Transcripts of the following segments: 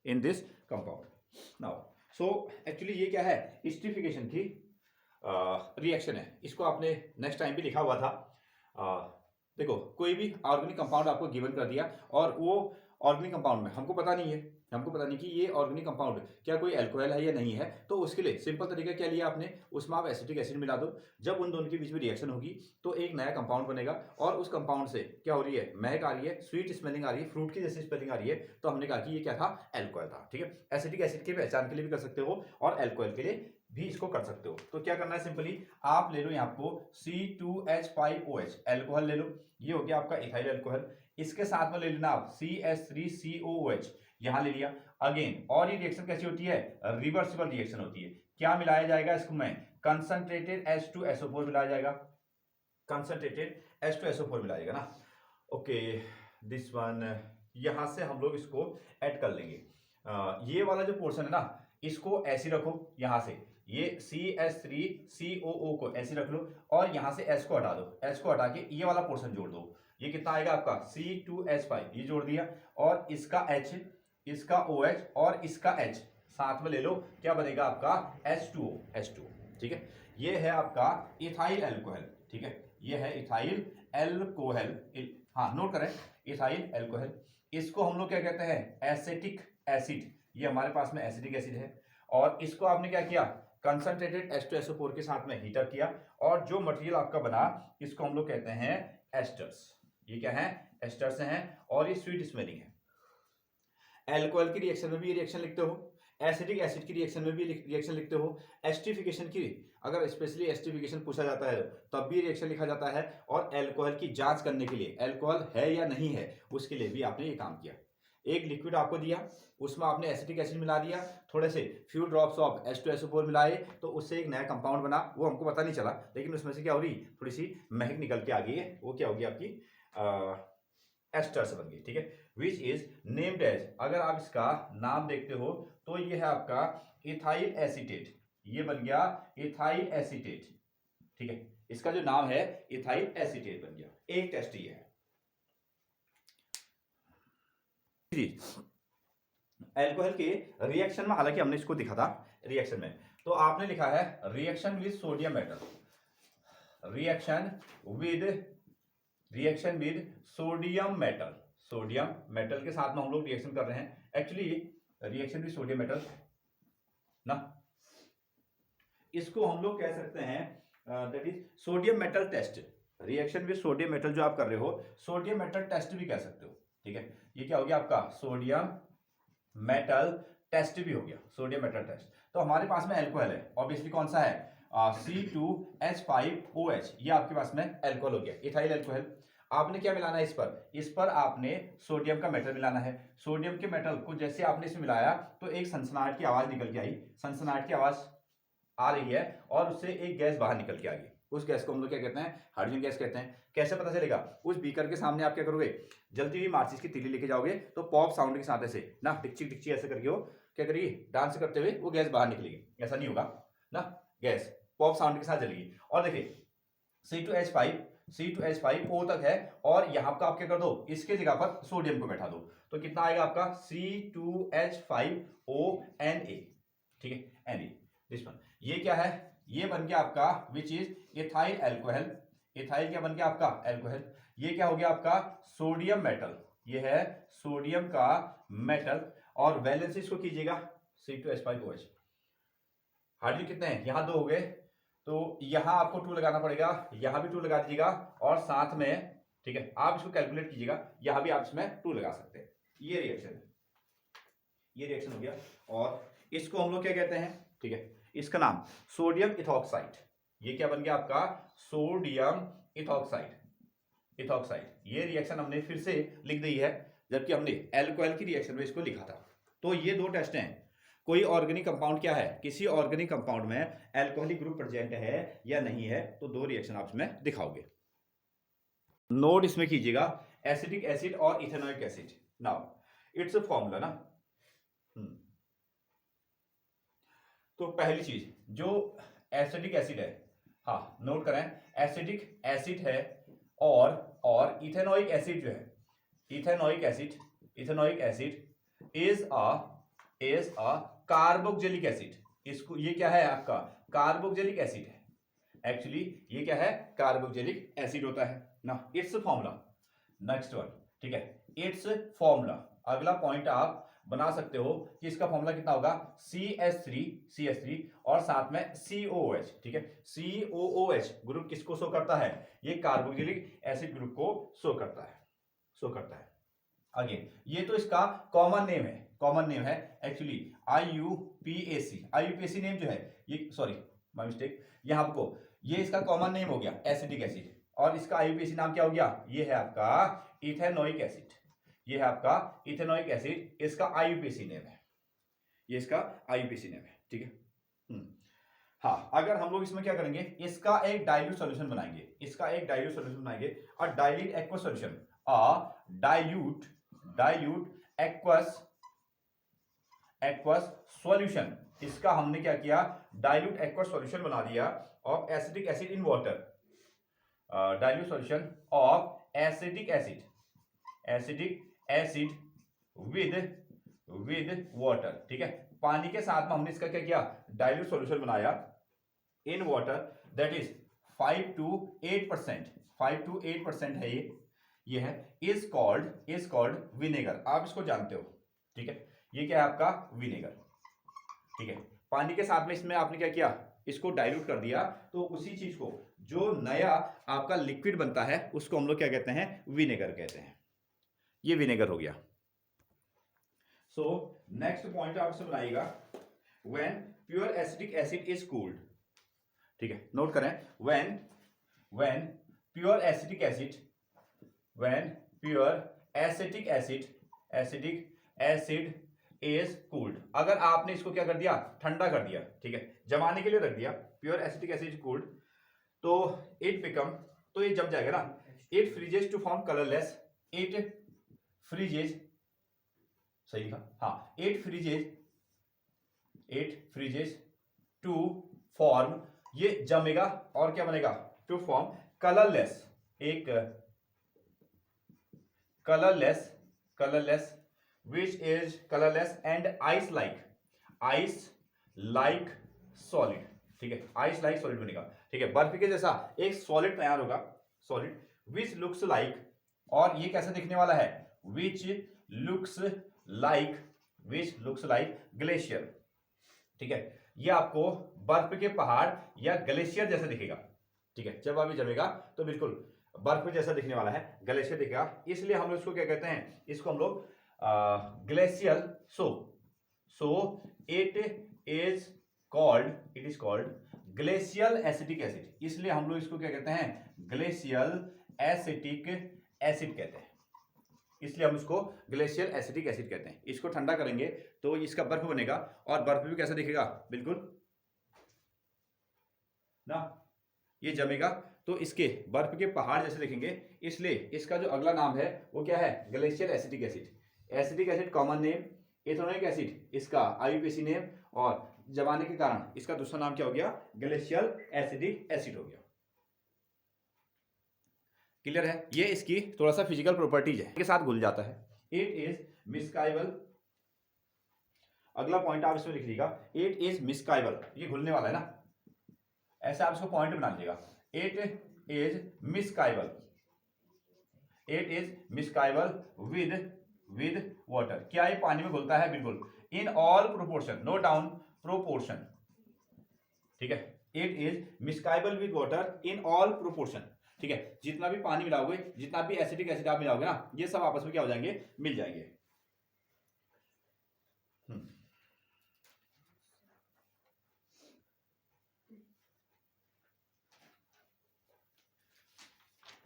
In this compound. Now so actually ये क्या है, एस्टरीफिकेशन की रिएक्शन है। इसको आपने नेक्स्ट टाइम भी लिखा हुआ था। देखो कोई भी ऑर्गेनिक कंपाउंड आपको गिवन कर दिया और वो ऑर्गेनिक कंपाउंड में हमको पता नहीं कि ये ऑर्गेनिक कंपाउंड क्या कोई अल्कोहल है या नहीं है, तो उसके लिए सिंपल तरीका क्या लिया आपने, उसमें आप एसिटिक एसिड मिला दो। जब उन दोनों के बीच में रिएक्शन होगी तो एक नया कंपाउंड बनेगा और उस कंपाउंड से क्या हो रही है, महक आ रही है, स्वीट स्मेलिंग आ रही है, फ्रूट की जैसी स्मेलिंग आ रही है, तो हमने कहा कि ये क्या था, अल्कोहल था। ठीक है, एसिटिक एसिड की पहचान के लिए भी कर सकते हो और अल्कोहल के लिए भी इसको कर सकते हो। तो क्या करना है, सिंपली आप ले लो यहाँ आपको C2H5OH अल्कोहल ले लो, ये हो गया आपका इथाइल अल्कोहल। इसके साथ में ले लेना आप CS3COOH, यहां ले लिया अगेन। और ये रिएक्शन कैसी होती है, रिवर्सिबल रिएक्शन होती है। क्या मिलाया जाएगा इसमें, कंसंट्रेटेड H2SO4 मिलाया जाएगा, कंसंट्रेटेड H2SO4 मिलाएगा ना। ओके दिस वन, यहां से हम लोग इसको ऐड कर लेंगे। ये वाला जो पोर्शन है ना, इसको ऐसे रखो, यहां से ये CS3COO को ऐसे रख लो और यहां से S को हटा दो, S को हटा के ये वाला पोर्शन जोड़ दो। ये कितना आएगा आपका C2H5, ये जोड़ दिया, और इसका H, इसका OH और इसका H साथ में ले लो, क्या बनेगा आपका H2O। ठीक है, ये है आपका इथाइल अल्कोहल। ठीक है, ये है इथाइल अल्कोहल। हाँ नोट करें, इथाइल अल्कोहल। इसको हम लोग क्या कहते हैं, एसिटिक एसिड। ये हमारे पास में एसिटिक एसिड है और इसको आपने क्या किया, कंसंट्रेटेड H2SO4 के साथ में हीटअप किया और जो मटेरियल आपका बना इसको हम लोग कहते हैं एस्टर्स। ये क्या है, एस्टर्स हैं और ये स्वीट स्मेलिंग है। अल्कोहल की रिएक्शन में भी ये रिएक्शन लिखते हो, एसिटिक एसिड की रिएक्शन में भी रिएक्शन लिखते हो, एस्टरीफिकेशन की अगर स्पेशली एस्टरीफिकेशन पूछा जाता है तब भी रिएक्शन लिखा जाता है, और अल्कोहल की जांच करने के लिए अल्कोहल है या नहीं है उसके लिए भी आपने ये काम किया। एक लिक्विड आपको दिया, उसमें आपने एसिटिक एसिड मिला दिया, थोड़े से फ्यू ड्रॉप्स ऑफ H2SO4 मिलाए, तो उससे एक नया कंपाउंड बना, वो हमको पता नहीं चला, लेकिन उसमें से क्या हो रही, थोड़ी सी महक निकल के आ गई है, वो क्या होगी आपकी एस्टर्स बन गई। ठीक है, विच इज नेम्ड एज, अगर आप इसका नाम देखते हो तो ये है आपका इथाइल एसीटेट, ये बन गया इथाइल एसीटेट। ठीक है, इसका जो नाम है इथाइल एसीटेट बन गया। एक टेस्ट ये है जी। अल्कोहल के रिएक्शन में, हालांकि हमने इसको दिखा था रिएक्शन में, तो आपने लिखा है reaction with sodium metal, reaction with sodium metal, sodium metal के साथ में हम लोग रिएक्शन कर रहे हैं। Actually reaction with sodium metal ना, इसको हम लोग कह सकते हैं that is sodium metal test. Reaction with sodium metal जो आप कर रहे हो, सोडियम मेटल टेस्ट भी कह सकते हो। ठीक है, ये क्या हो गया आपका सोडियम मेटल टेस्ट भी हो गया, सोडियम मेटल टेस्ट। तो हमारे पास में अल्कोहल है, ऑब्वियसली कौन सा है, C2H5OH, ये आपके पास में अल्कोहल हो गया, इथाइल अल्कोहल। आपने क्या मिलाना है इस पर आपने सोडियम का मेटल मिलाना है। सोडियम के मेटल को जैसे आपने इसमें मिलाया तो एक सनसनाहट की आवाज निकल के आई, सनसनाहट की आवाज आ रही है और उससे एक गैस बाहर निकल के आ गई। उस गैस को हम लोग क्या कहते हैं, हाइड्रोजन गैस कहते हैं। कैसे पता चलेगा, उस बीकर के सामने आप क्या करोगे, जलती हुई माचिस की तीली लेके जाओगे तो पॉप साउंड के साथ ऐसे ना टिक्ची टिक्ची ऐसे करके वो क्या करिए, डांस करते हुए वो गैस बाहर निकलेगी, ऐसा नहीं होगा ना, गैस पॉप साउंड के साथ जलेगी। और देखिए C2H5O तक है और यहां का आप क्या कर दो, इसके जगह पर सोडियम को बैठा दो, तो कितना आएगा आपका C2H5ONA। ठीक है, Na दिस वन, ये क्या है, ये बन गया आपका which is ethyl alcohol. Ethyl क्या बन गया आपका अल्कोहल। ये क्या हो गया आपका सोडियम मेटल, ये है सोडियम का मेटल, और वैलेंस इसको कीजिएगा C2H5OH। हाइड्रोजन कितने हैं, यहां 2 हो गए, तो यहां आपको 2 लगाना पड़ेगा, यहां भी 2 लगा दीजिएगा और साथ में, ठीक है, आप इसको कैलकुलेट कीजिएगा, यहां भी आप इसमें 2 लगा सकते हैं। ये रिएक्शन है, ये रिएक्शन हो गया, और इसको हम लोग क्या कहते हैं, ठीक है, इसका नाम सोडियम इथॉक्साइड। ये क्या बन गया आपका सोडियम इथॉक्साइड, इथॉक्साइड। ये रिएक्शन हमने फिर से लिख दी है, जबकि हमने अल्कोहल की रिएक्शन में इसको लिखा था। तो ये 2 टेस्ट हैं, कोई ऑर्गेनिक कंपाउंड क्या है, किसी ऑर्गेनिक कंपाउंड में अल्कोहलिक ग्रुप प्रेजेंट है या नहीं है, तो 2 रिएक्शन आप इसमें दिखाओगे। नोट इसमें कीजिएगा एसिटिक एसिड और ethanoic acid. Now it's a formula ना, तो पहली चीज जो एसिडिक एसिड है, हाँ नोट करें, एसिडिक एसिड है और इथेनॉइक एसिड जो है, ethanoic acid is a is a carboxylic acid. इसको ये क्या है आपका कार्बोक्सिलिक एसिड है। एक्चुअली ये क्या है कार्बोक्सिलिक एसिड होता है ना। इट्स फॉर्मूला नेक्स्ट वन, ठीक है, इट्स फॉर्मूला। अगला पॉइंट आप बना सकते हो कि इसका फॉर्मूला कितना होगा CH3 और साथ में COOH, ठीक है। COOH ग्रुप किसको शो करता है, ये कार्बोक्सिलिक एसिड ग्रुप को शो करता है। अगेन ये तो इसका कॉमन नेम है एक्चुअली IUPAC नेम जो है ये, सॉरी माय मिस्टेक, यहां आपको ये इसका कॉमन नेम हो गया एसिटिक एसिड, और इसका IUPAC नाम क्या हो गया, ये है आपका इथेनोइक एसिड। ये है आपका इथेनोइक एसिड, इसका IUPAC नेम है, ये इसका IUPAC नेम है, ठीक है। हाँ, अगर हम लोग इसमें क्या करेंगे, इसका एक डाइल्यूट सॉल्यूशन बनाएंगे, अ dilute aqueous solution, dilute aqueous solution. इसका हमने क्या किया, डाइल्यूट एक्वस सॉल्यूशन बना दिया of acetic acid in water, dilute solution of acetic acid with water, ठीक है। पानी के साथ में हमने इसका क्या किया, डाइल्यूट सॉल्यूशन बनाया in water, that is 5 to 8% है ये है, इज कॉल्ड विनेगर। आप इसको जानते हो, ठीक है, ये क्या है आपका विनेगर, ठीक है। पानी के साथ में इसमें आपने क्या किया, इसको डाइल्यूट कर दिया, तो उसी चीज को जो नया आपका लिक्विड बनता है उसको हम लोग क्या कहते हैं, विनेगर कहते हैं। ये विनेगर हो गया। सो नेक्स्ट पॉइंट आपसे बनाइएगा, when pure acetic acid is cooled, ठीक है, नोट करें, when pure acetic acid is cooled. अगर आपने इसको क्या कर दिया, ठंडा कर दिया, ठीक है, जमाने के लिए रख दिया, प्योर एसिटिक एसिड कूल्ड, तो इट बिकम, तो ये जम जाएगा ना, it freezes to form colourless, it freezes, सही लिखा, हाँ, इट फ्रीजेस टू फॉर्म, ये जमेगा और क्या बनेगा, टू फॉर्म कलरलेस, एक colourless which is colorless and ice like solid, ठीक है, ice like solid बनेगा, ठीक है, बर्फ के जैसा एक सॉलिड तैयार होगा, सॉलिड which looks like, और ये कैसा दिखने वाला है, which looks like ग्लेशियर, ठीक है, ये आपको बर्फ के पहाड़ या ग्लेशियर जैसा दिखेगा, ठीक है, जब अभी जमेगा तो बिल्कुल बर्फ जैसा दिखने वाला है, ग्लेशियर दिखेगा, इसलिए हम लोग इसको क्या कहते हैं, इसको हम लोग glacial, so it is called glacial acetic acid, इसलिए हम लोग इसको क्या कहते हैं, ग्लेशियल एसिटिक एसिड कहते हैं, इसलिए हम इसको ग्लेशियल एसिटिक एसिड कहते हैं। इसको ठंडा करेंगे तो इसका बर्फ बनेगा, और बर्फ भी कैसा दिखेगा, बिल्कुल ना, ये जमेगा तो इसके बर्फ के पहाड़ जैसे दिखेंगे, इसलिए इसका जो अगला नाम है वो क्या है, glacial acetic acid. Acetic acid common name, ethanoic acid इसका IUPAC नेम, और जमाने के कारण इसका दूसरा नाम क्या हो गया, ग्लेशियल एसिटिक एसिड हो गया। क्लियर है, ये इसकी थोड़ा सा फिजिकल प्रॉपर्टीज है, के साथ घुल जाता है। इट इज मिसकाइबल, अगला पॉइंट आप इसमें लिख लीजिएगा, इट इज मिसकाइबल, ये घुलने वाला है ना, ऐसा आप इसको पॉइंट बना लीजिएगा, it is miscible with water, क्या ये पानी में घुलता है, बिल्कुल, in all proportion, no down proportion, ठीक है, it is miscible with water in all proportion, ठीक है, जितना भी पानी मिलाओगे, जितना भी एसिटिक एसिड आप मिलाओगे ना, ये सब आपस में क्या हो जाएंगे, मिल जाएंगे।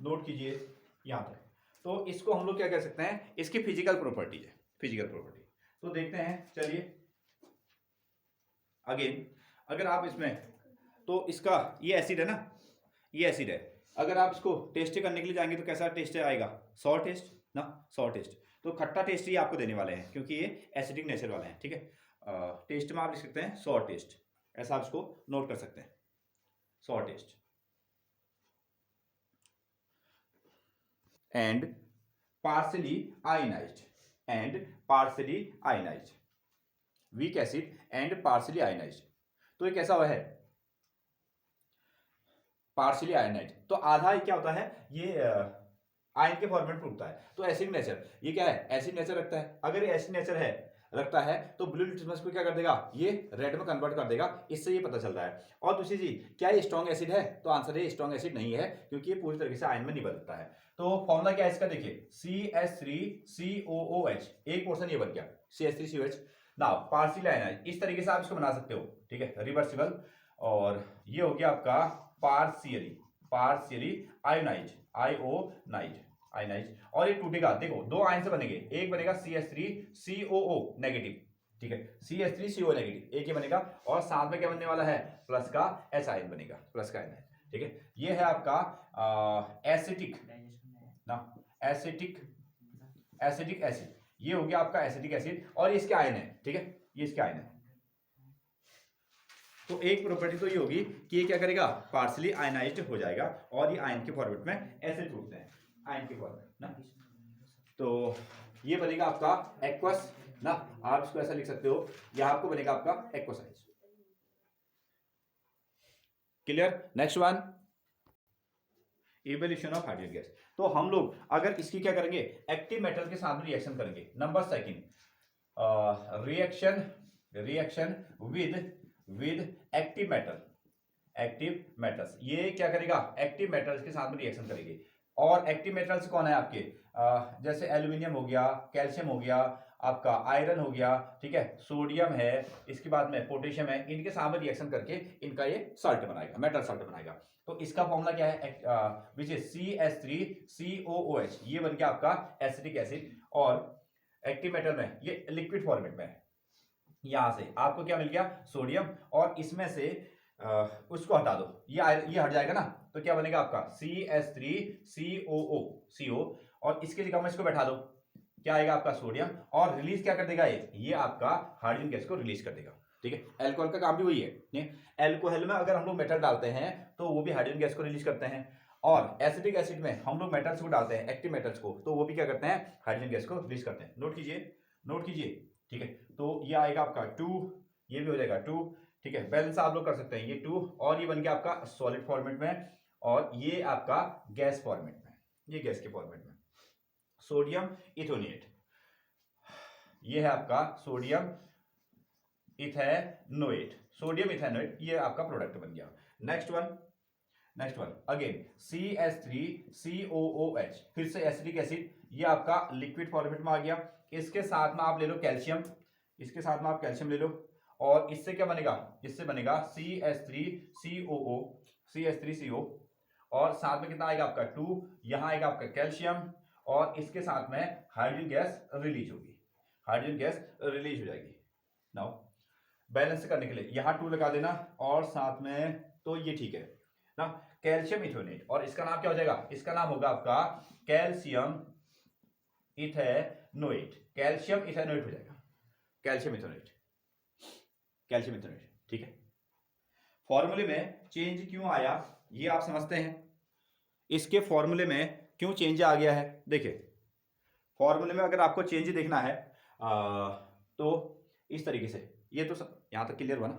नोट कीजिए यहां तक, तो इसको हम लोग क्या कह सकते हैं, इसकी फिजिकल प्रॉपर्टी है, तो देखते हैं, चलिए अगेन, अगर आप इसमें, तो इसका ये एसिड है ना, ये एसिड है, अगर आप इसको टेस्ट करने के लिए जाएंगे तो कैसा टेस्ट आएगा, सॉर टेस्ट ना, सॉर टेस्ट, तो खट्टा टेस्ट ही आपको देने वाले हैं क्योंकि ये एसिडिक नेचर वाले हैं, ठीक है। टेस्ट में आप लिख सकते हैं सॉर टेस्ट, ऐसा आप इसको नोट कर सकते हैं, sour test, and partially ionized, weak acid and partially ionised. तो ये कैसा हुआ है, पार्शियली आयनाइज्ड, तो आधा ही क्या होता है, ये आयन के फॉर्मेट में उठता है। तो एसिड नेचर, ये क्या है, एसिड नेचर रखता है। अगर ये एसिड नेचर है रखता है तो ब्लू लिटमस को क्या कर देगा, ये रेड में कन्वर्ट कर देगा, इससे ये पता चलता है। और दूसरी चीज, क्या ये स्ट्रॉन्ग एसिड है, तो आंसर है स्ट्रॉन्ग एसिड नहीं है, क्योंकि ये पूरी तरीके से आयन में नहीं बदलता है। तो फॉर्मूला क्या है इसका, देखिए CH3COOH, एक पोर्शन ये बन गया CH3COH। नाउ पार्शियली आयनाइज्ड, इस तरीके से आप इसको बना सकते हो, ठीक है, रिवर्सिबल। और ये हो गया आपका पार्शियली आयोनाइज्ड, और ये टूटेगा, देखो दो आयन से बनेंगे, एक बनेगा CH3COO नेगेटिव, ठीक है, CH3CO नेगेटिव, एक ये बनेगा, और साथ में क्या बनने वाला है, प्लस का H आयन बनेगा, प्लस का आयन, ठीक है। ये है आपका एसिटिक एसिड, ये हो गया आपका एसिटिक एसिड, और ये इसके आयन है, ठीक है, ये इसके आयन है। तो एक प्रॉपर्टी तो ये होगी कि ये क्या करेगा, पार्शियली आयनाइज्ड हो जाएगा, और ये आयन के फॉर्मेट में ऐसे टूटते हैं, आयन के फॉर्मेट ना। तो ये बनेगा आपका एक्वस ना, आप इसको ऐसा लिख सकते हो, यहां आपको बनेगा आपका एक्वसाइज। Clear. Next one, evolution of hydrogen gas. तो हम लोग अगर इसकी क्या करेंगे, एक्टिव मेटल के साथ रिएक्शन करेंगे। Number second, reaction with active metals, ये क्या करेगा, एक्टिव मेटल्स के साथ में रिएक्शन करेंगे। और एक्टिव मेटल्स कौन है आपके, जैसे एल्यूमिनियम हो गया, कैल्शियम हो गया, आपका आयरन हो गया, ठीक है, सोडियम है, इसके बाद में पोटेशियम है, इनके साथ में रिएक्शन करके इनका ये सॉल्ट बनाएगा, मेटल सॉल्ट बनाएगा। तो इसका फॉर्मूला क्या है, विच इज CH3COOH, ये बन गया आपका एसिटिक एसिड। और एक्टिव मेटल में ये लिक्विड फॉर्मेट में है, यहां से आपको क्या मिल गया, सोडियम, और इसमें से उसको हटा दो, ये हट जाएगा ना, तो क्या बनेगा आपका CH3COO, और इसके जगह में इसको बैठा दो, क्या आएगा आपका सोडियम, और रिलीज क्या कर देगा, ये आपका हाइड्रोजन गैस को रिलीज कर देगा, ठीक है। अल्कोहल का काम भी वही है, अल्कोहल में अगर हम लोग मेटल डालते हैं तो वो भी हाइड्रोजन गैस को रिलीज करते हैं, और एसिटिक एसिड में हम लोग मेटल्स को डालते हैं, एक्टिव मेटल्स को, तो वो भी क्या करते हैं, हाइड्रोजन गैस को रिलीज करते हैं। नोट कीजिए, ठीक है। तो ये आएगा आपका 2, ये भी हो जाएगा 2, ठीक है, बैलेंस आप लोग कर सकते हैं, ये 2, और ये बन गया आपका सॉलिड फॉर्मेट में, और ये आपका गैस फॉर्मेट में, ये गैस के फॉर्मेट में सोडियम इथोनेट, ये है आपका सोडियम इथेनोएट, ये आपका प्रोडक्ट बन गया। नेक्स्ट वन अगेन CH3COOH, फिर से एसिटिक एसिड, ये आपका लिक्विड फॉर्मेट में आ गया। इसके साथ में आप ले लो कैल्शियम, ले लो, और इससे क्या बनेगा, CH3CO, और साथ में कितना आएगा आपका 2, यहां आएगा आपका कैल्शियम, और इसके साथ में हाइड्रोजन गैस रिलीज हो जाएगी। नाउ बैलेंस करने के लिए यहां 2 लगा देना, और साथ में, तो ये ठीक है ना, कैल्शियम इथोनेट, और इसका नाम क्या हो जाएगा, इसका नाम होगा आपका कैल्शियम इथेनोएट हो जाएगा, कैल्शियम इथेनोएट, ठीक है। फॉर्मूले में चेंज क्यों आया, ये आप समझते हैं, इसके फॉर्मूले में क्यों चेंज आ गया है। देखिए फॉर्मूले में अगर आपको चेंज देखना है तो इस तरीके से, ये तो यहां तक क्लियर बना,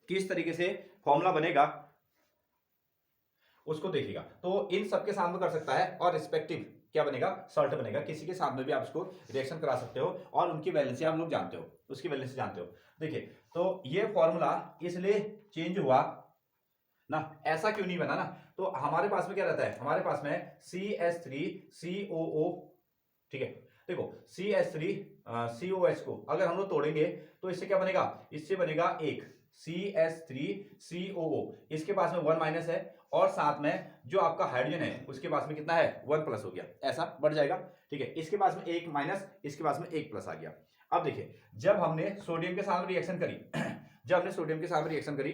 किस तरीके से फॉर्मूला बनेगा उसको देखिएगा। तो इन सबके सामने कर सकता है, और रिस्पेक्टिव क्या बनेगा, सॉल्ट बनेगा। किसी के साथ में भी आप इसको रिएक्शन करा सकते हो, और उनकी वैलेंसी आप लोग जानते हो, उसकी वैलेंसी जानते हो। देखिए तो ये फॉर्मूला इसलिए चेंज हुआ ना, ऐसा क्यों नहीं बना ना, तो हमारे पास में क्या रहता है, हमारे पास में CH3COO, ठीक है। देखो CH3COH को अगर हम लोग तोड़ेंगे तो इससे क्या बनेगा, इससे बनेगा एक CH3COO, इसके पास में 1 माइनस है, और साथ में जो आपका हाइड्रोजन है उसके पास में कितना है, 1 प्लस हो गया, ऐसा बढ़ जाएगा, ठीक है। इसके पास में 1 माइनस, इसके पास में 1 प्लस आ गया। अब देखिए जब हमने सोडियम के साथ रिएक्शन करी,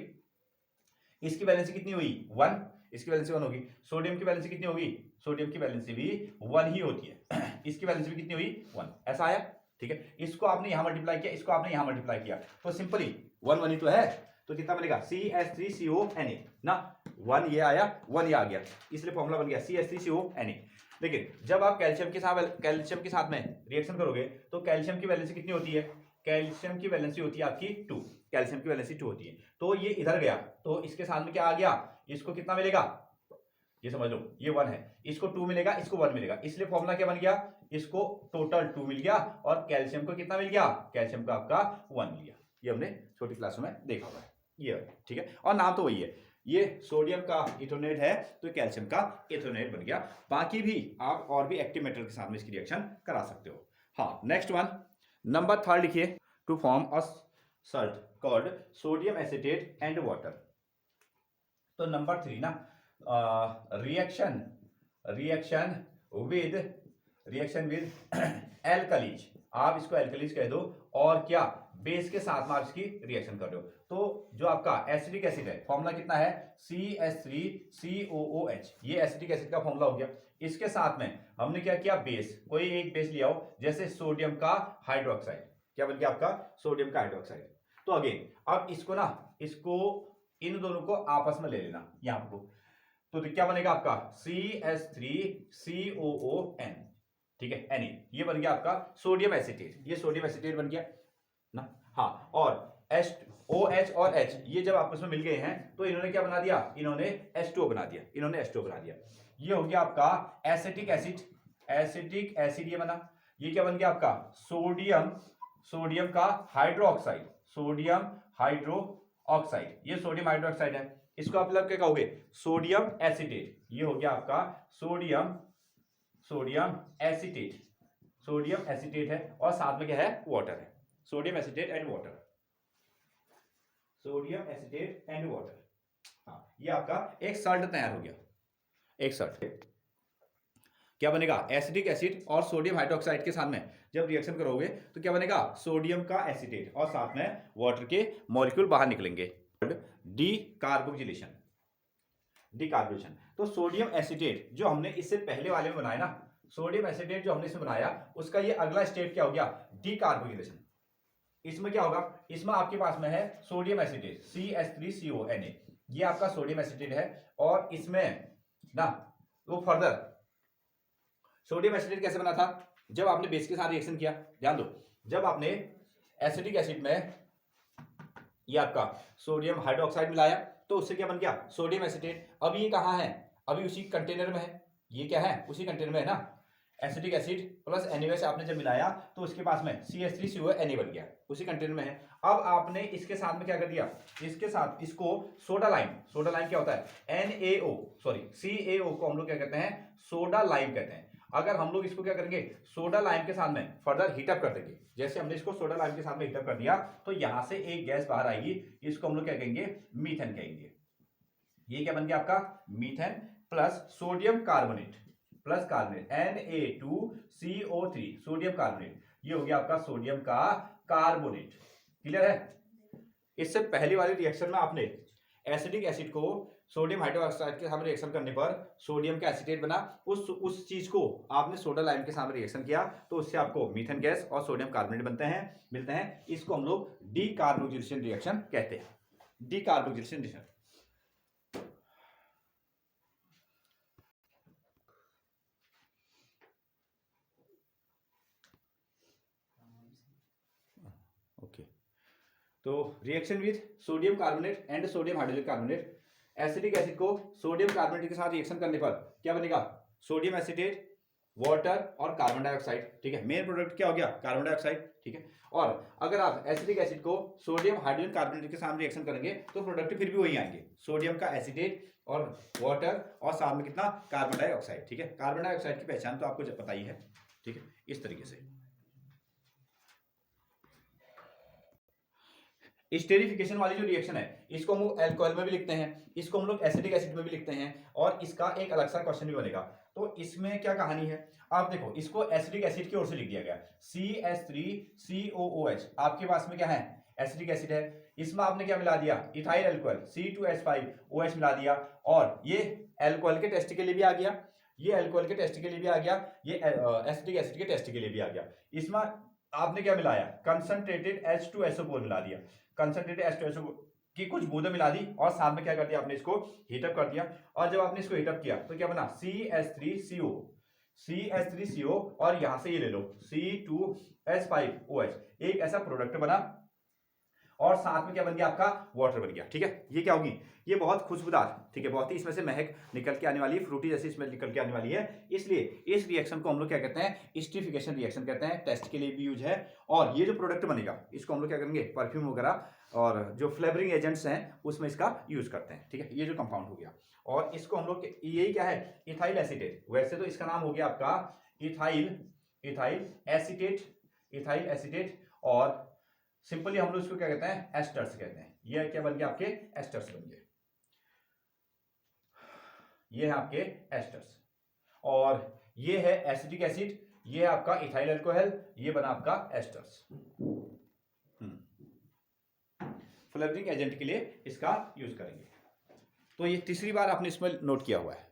इसकी वैलेंसी कितनी हुई, 1, इसकी वैलेंसी 1 होगी। सोडियम की वैलेंसी कितनी होगी, सोडियम की वैलेंसी भी 1 ही होती है, इसकी वैलेंसी भी कितनी हुई, 1, ऐसा आया, ठीक है। इसको आपने यहां मल्टीप्लाई किया, इसको आपने यहां मल्टीप्लाई किया, तो सिंपली 1 ही तो है, तो कितना बनेगा CH3CONA ना, 1 ये आया, 1 ये आ गया, इसलिए फॉर्मूला बन गया CH3CONA। लेकिन जब आप कैल्शियम के साथ में रिएक्शन करोगे तो कैल्शियम की वैलेंसी कितनी होती है? कैल्शियम की वैलेंसी होती है आपकी 2, कैल्शियम की वैलेंसी 2 होती है। तो ये इधर गया तो इसके साथ में क्या आ गया, इसको कितना मिलेगा, ये समझ लो, ये 1 है, इसको 2 मिलेगा, इसको 1 मिलेगा, इसलिए फॉर्मूला क्या बन गया, इसको टोटल 2 मिल गया और कैल्शियम को कितना मिल गया, कैल्शियम का आपका 1 मिल गया। ये हमने छोटी क्लासों में देखा हुआ है, ये ठीक है, और नाम तो वही है, ये सोडियम का इथोनेट है तो कैल्शियम का इथोनेट बन गया। बाकी भी आप और भी एक्टिव मेटल के साथ में इसकी रिएक्शन करा सकते हो। हाँ, नेक्स्ट वन, नंबर 3 लिखिए, to form a salt called sodium acetate and water. तो नंबर 3 ना, रिएक्शन विद एल्कलीज, आप इसको एल्कलीज कह दो, और क्या, बेस के साथ में आप इसकी रिएक्शन कर रहे हो। तो जो आपका एसिडिक एसिड है, फॉर्मूला कितना है, CH3COOH, ये एसिडिक एसिड का फॉर्मूला हो गया। इसके साथ में हमने क्या किया, बेस, कोई एक बेस ले आओ, जैसे सोडियम का हाइड्रोक्साइड, क्या बन गया आपका, सोडियम का हाइड्रोक्साइड। तो अगेन अब इसको ना, इसको इन दोनों को आपस में ले लेना यहां को, तो क्या बनेगा आपका CH3COON, ठीक है, Na, ये बन गया आपका सोडियम एसिटेट, ये सोडियम एसिटेट बन गया ना। हाँ, और OH और H ये जब आपस में मिल गए हैं तो इन्होंने क्या बना दिया, इन्होंने H2O बना दिया, ये हो गया आपका एसिटिक एसिड ये बना। ये क्या बन गया आपका, सोडियम का हाइड्रोक्साइड, ये सोडियम हाइड्रोक्साइड है, इसको आप मतलब क्या कहोगे, सोडियम एसिटेट, ये हो गया आपका सोडियम एसिटेट है, और साथ में क्या है, वाटर है, सोडियम एसिटेट एंड वाटर। हाँ, ये आपका एक सल्ट तैयार हो गया, एक सल्ट क्या बनेगा, एसिडिक एसिड और सोडियम हाइड्रोक्साइड के साथ में जब रिएक्शन करोगे तो क्या बनेगा, सोडियम का एसिटेट, और साथ में वाटर के मॉलिक्यूल बाहर निकलेंगे, डीकार्बोक्सिलेशन। तो सोडियम एसिटेट जो हमने इससे पहले वाले में बनाया ना, सोडियम एसिटेट जो हमने इसमें बनाया, उसका ये अगला स्टेप क्या हो गया, डीकार्बोक्सिलेशन। इसमें क्या होगा, इसमें आपके पास में है सोडियम एसिटेट CH3CONA, ये आपका सोडियम एसिटेट है, और इसमें ना वो फर्दर सोडियम एसिटेट कैसे बना था, जब आपने बेस के साथ रिएक्शन किया, ध्यान दो, जब आपने एसिटिक एसिड में ये आपका सोडियम हाइड्रोक्साइड मिलाया तो उससे क्या बन गया, सोडियम एसिटेट। अब ये कहाँ है, अभी उसी कंटेनर में है, ये क्या है, उसी कंटेनर में है ना, एसिटिक एसिड प्लस NaOH आपने जब मिलाया तो उसके पास में CH3CONA बन गया, उसी कंटेनर में है। अब आपने इसके साथ में क्या कर दिया, इसके साथ इसको सोडा लाइम क्या होता है, CaO को हम लोग क्या कहते हैं, सोडा लाइम कहते हैं। अगर हम लोग इसको क्या करेंगे, सोडा लाइम के साथ में फर्दर हीटअप कर देंगे, जैसे हमने इसको सोडा लाइम के साथ में हीटअप कर दिया तो यहां से एक गैस बाहर आएगी, इसको हम लोग क्या कहेंगे, मीथेन कहेंगे। ये क्या बन गया आपका, methane plus sodium carbonate Na2CO3, sodium carbonate, ये हो गया आपका सोडियम का कार्बोनेट। क्लियर है। इससे पहले वाली रिएक्शन में आपने एसिडिक एसिड को सोडियम हाइड्रोक्साइड के साथ रिएक्शन करने पर सोडियम का एसिटेट बना, उस चीज को आपने सोडा लाइम के साथ रिएक्शन किया तो उससे आपको मीथेन गैस और सोडियम कार्बोनेट मिलते हैं। इसको हम लोग डीकार्बोक्सिलेशन रिएक्शन कहते हैं, डीकार्बोक्सिलेशन रिएक्शन। ओके, तो reaction with sodium carbonate and sodium hydroxide carbonate, acidic acid को सोडियम कार्बोनेट के साथ रिएक्शन करने पर क्या बनेगा, सोडियम एसिटेट, वाटर और कार्बन डाइऑक्साइड। ठीक है, मेन प्रोडक्ट क्या हो गया, कार्बन डाइऑक्साइड। ठीक है, और अगर आप एसिडिक एसिड को सोडियम हाइड्रोजन कार्बोनेट के साथ रिएक्शन करेंगे तो प्रोडक्ट फिर भी वही आएंगे, सोडियम का एसिटेट और वाटर और साथ में कितना, कार्बन डाइऑक्साइड। ठीक है, कार्बन डाइऑक्साइड की पहचान तो आपको पता ही है। ठीक है, इस तरीके से स्टेरिफिकेशन वाली जो रिएक्शन है इसको हम लोग अल्कोहल में भी लिखते हैं, इसको हम लोग एसिडिक एसिड में भी लिखते हैं, और इसका एक अलग सा क्वेश्चन भी बनेगा। तो इसमें क्या कहानी है, आप देखो, इसको एसिडिक एसिड की ओर से लिख दिया गया CH3COOH, आपके पास में क्या है, एसिडिक एसिड है, इसमें आपने क्या मिला दिया, इथाइल अल्कोहल C2H5OH मिला दिया, और ये अल्कोहल के टेस्ट के लिए भी आ गया, ये अल्कोहल के टेस्ट के लिए भी आ गया, ये एसिडिक एसिड के टेस्ट के लिए भी आ गया। इसमें आपने क्या मिलाया, कंसंट्रेटेड H2SO4 मिला दिया, कंसंट्रेटेड H2SO4 की कुछ बूंदें मिला दी, और साथ में क्या कर दिया आपने, इसको हीटअप कर दिया, और जब आपने इसको हीटअप किया तो क्या बना, CH3CO और यहां से ये ले लो C2H5OH, एक ऐसा प्रोडक्ट बना और साथ में क्या बन गया आपका वाटर बन गया। ठीक है, ये क्या होगी, ये बहुत खुशबूदार, ठीक है, बहुत ही इसमें से महक निकल के आने वाली है, फ्रूटी जैसी स्मेल निकल के आने वाली है। इसलिए इस रिएक्शन को हम लोग क्या कहते हैं, एस्टरीफिकेशन रिएक्शन कहते हैं। टेस्ट के लिए भी यूज है। और ये जो प्रोडक्ट बनेगा इसको हम लोग क्या करेंगे, परफ्यूम वगैरह और जो फ्लेवरिंग एजेंट्स हैं उसमें इसका यूज करते हैं। ठीक है, ये जो कंपाउंड हो गया और इसको हम लोग, यही क्या है, इथाइल एसीटेट। वैसे तो इसका नाम हो गया आपका इथाइल एसीटेट और सिंपली हम लोग इसको क्या कहते हैं, एस्टर्स कहते हैं। ये क्या बन गया, आपके एस्टर्स बन गए, ये है आपके एस्टर्स। और ये है एसिटिक एसिड, ये है आपका इथाइल अल्कोहल, ये बना आपका एस्टर्स। फ्लेवरिंग एजेंट के लिए इसका यूज करेंगे। तो ये तीसरी बार आपने इसमें नोट किया हुआ है।